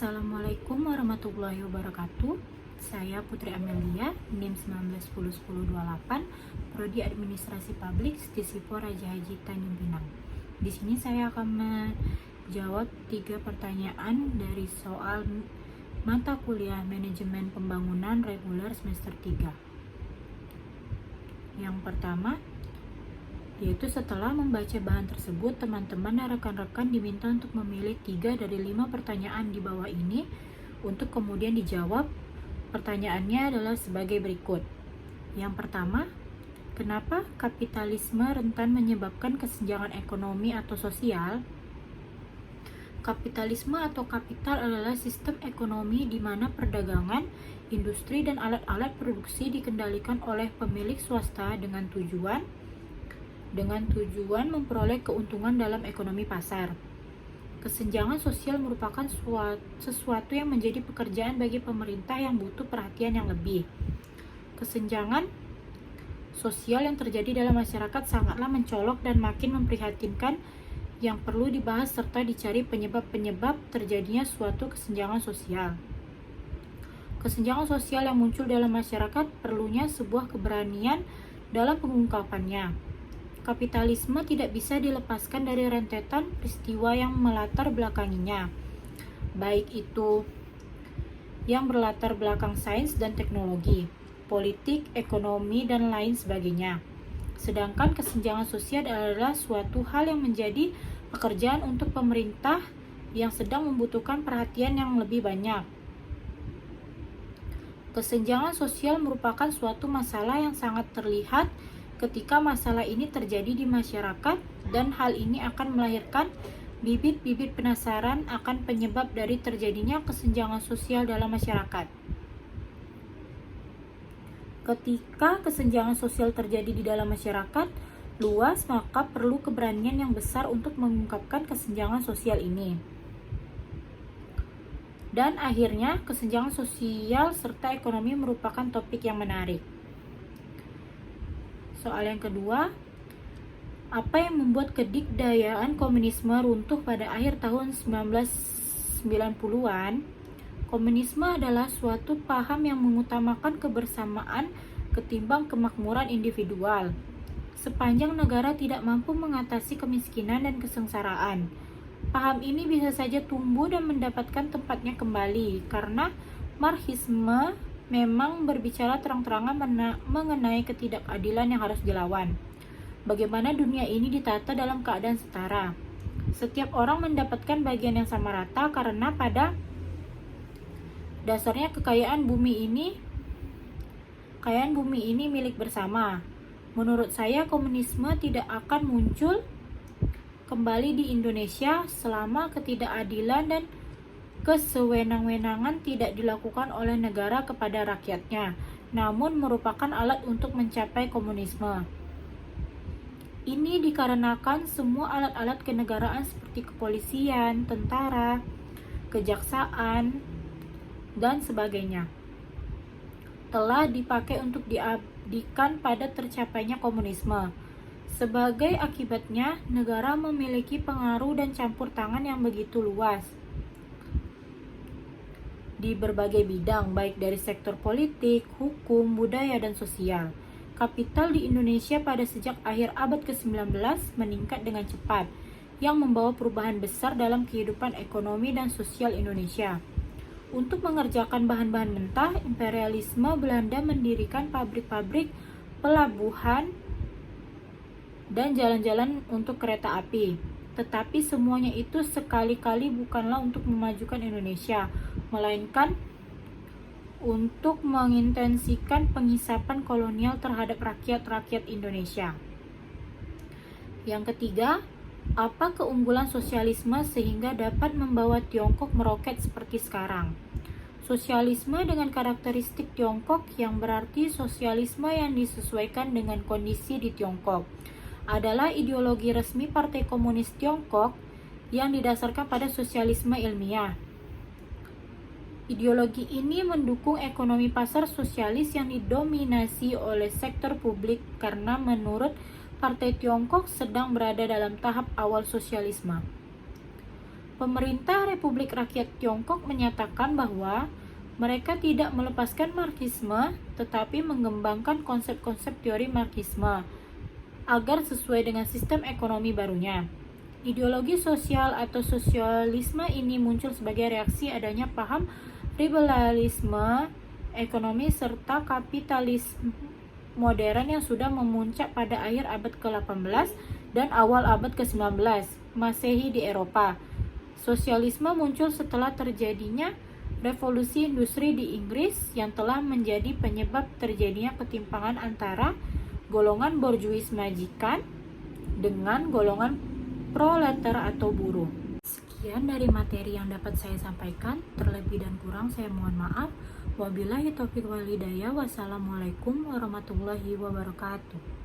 Assalamualaikum warahmatullahi wabarakatuh. Saya Putri Amelia, NIM 19101028, Prodi Administrasi Publik, Stisipor Raja Haji Tanjung Pinang. Di sini saya akan menjawab 3 pertanyaan dari soal mata kuliah Manajemen Pembangunan Reguler semester 3. Yang pertama, yaitu setelah membaca bahan tersebut, teman-teman dan rekan-rekan diminta untuk memilih 3 dari 5 pertanyaan di bawah ini untuk kemudian dijawab. Pertanyaannya adalah sebagai berikut. Yang pertama, kenapa kapitalisme rentan menyebabkan kesenjangan ekonomi atau sosial? Kapitalisme atau kapital adalah sistem ekonomi di mana perdagangan, industri, dan alat-alat produksi dikendalikan oleh pemilik swasta dengan tujuan memperoleh keuntungan dalam ekonomi pasar. Kesenjangan sosial merupakan sesuatu yang menjadi pekerjaan bagi pemerintah yang butuh perhatian yang lebih. Kesenjangan sosial yang terjadi dalam masyarakat sangatlah mencolok dan makin memprihatinkan, yang perlu dibahas serta dicari penyebab-penyebab terjadinya suatu kesenjangan sosial. Kesenjangan sosial yang muncul dalam masyarakat perlunya sebuah keberanian dalam pengungkapannya. Kapitalisme tidak bisa dilepaskan dari rentetan peristiwa yang melatar belakanginya, baik itu yang berlatar belakang sains dan teknologi, politik, ekonomi, dan lain sebagainya. Sedangkan kesenjangan sosial adalah suatu hal yang menjadi pekerjaan untuk pemerintah yang sedang membutuhkan perhatian yang lebih banyak. Kesenjangan sosial merupakan suatu masalah yang sangat terlihat ketika masalah ini terjadi di masyarakat, dan hal ini akan melahirkan bibit-bibit penasaran akan penyebab dari terjadinya kesenjangan sosial dalam masyarakat. Ketika kesenjangan sosial terjadi di dalam masyarakat luas, maka perlu keberanian yang besar untuk mengungkapkan kesenjangan sosial ini. Dan akhirnya, kesenjangan sosial serta ekonomi merupakan topik yang menarik. Soal yang kedua, apa yang membuat kedikdayaan komunisme runtuh pada akhir tahun 1990-an? Komunisme adalah suatu paham yang mengutamakan kebersamaan ketimbang kemakmuran individual. Sepanjang negara tidak mampu mengatasi kemiskinan dan kesengsaraan, paham ini bisa saja tumbuh dan mendapatkan tempatnya kembali, karena Marxisme memang berbicara terang-terangan mengenai ketidakadilan yang harus dilawan. Bagaimana dunia ini ditata dalam keadaan setara. Setiap orang mendapatkan bagian yang sama rata karena pada dasarnya kekayaan bumi ini milik bersama. Menurut saya, komunisme tidak akan muncul kembali di Indonesia selama ketidakadilan dan kesewenang-wenangan tidak dilakukan oleh negara kepada rakyatnya, namun merupakan alat untuk mencapai komunisme. Ini dikarenakan semua alat-alat kenegaraan seperti kepolisian, tentara, kejaksaan, dan sebagainya telah dipakai untuk diabdikan pada tercapainya komunisme. Sebagai akibatnya, negara memiliki pengaruh dan campur tangan yang begitu luas di berbagai bidang, baik dari sektor politik, hukum, budaya, dan sosial. Kapital di Indonesia pada sejak akhir abad ke-19 meningkat dengan cepat, yang membawa perubahan besar dalam kehidupan ekonomi dan sosial Indonesia. Untuk mengerjakan bahan-bahan mentah, imperialisme Belanda mendirikan pabrik-pabrik, pelabuhan, dan jalan-jalan untuk kereta api. Tetapi semuanya itu sekali-kali bukanlah untuk memajukan Indonesia, melainkan untuk mengintensikan penghisapan kolonial terhadap rakyat-rakyat Indonesia. Yang ketiga, apa keunggulan sosialisme sehingga dapat membawa Tiongkok meroket seperti sekarang? Sosialisme dengan karakteristik Tiongkok, yang berarti sosialisme yang disesuaikan dengan kondisi di Tiongkok, adalah ideologi resmi Partai Komunis Tiongkok yang didasarkan pada sosialisme ilmiah. Ideologi ini mendukung ekonomi pasar sosialis yang didominasi oleh sektor publik, karena menurut Partai Tiongkok sedang berada dalam tahap awal sosialisme. Pemerintah Republik Rakyat Tiongkok menyatakan bahwa mereka tidak melepaskan Marxisme, tetapi mengembangkan konsep-konsep teori Marxisme agar sesuai dengan sistem ekonomi barunya. Ideologi sosial atau sosialisme ini muncul sebagai reaksi adanya paham liberalisme ekonomi serta kapitalisme modern yang sudah memuncak pada akhir abad ke-18 dan awal abad ke-19 Masehi di Eropa. Sosialisme muncul setelah terjadinya revolusi industri di Inggris yang telah menjadi penyebab terjadinya ketimpangan antara golongan borjuis majikan dengan golongan proletar atau buruh. Sekian dari materi yang dapat saya sampaikan, terlebih dan kurang saya mohon maaf. Wabillahi taufiq wal hidayah. Wassalamualaikum warahmatullahi wabarakatuh.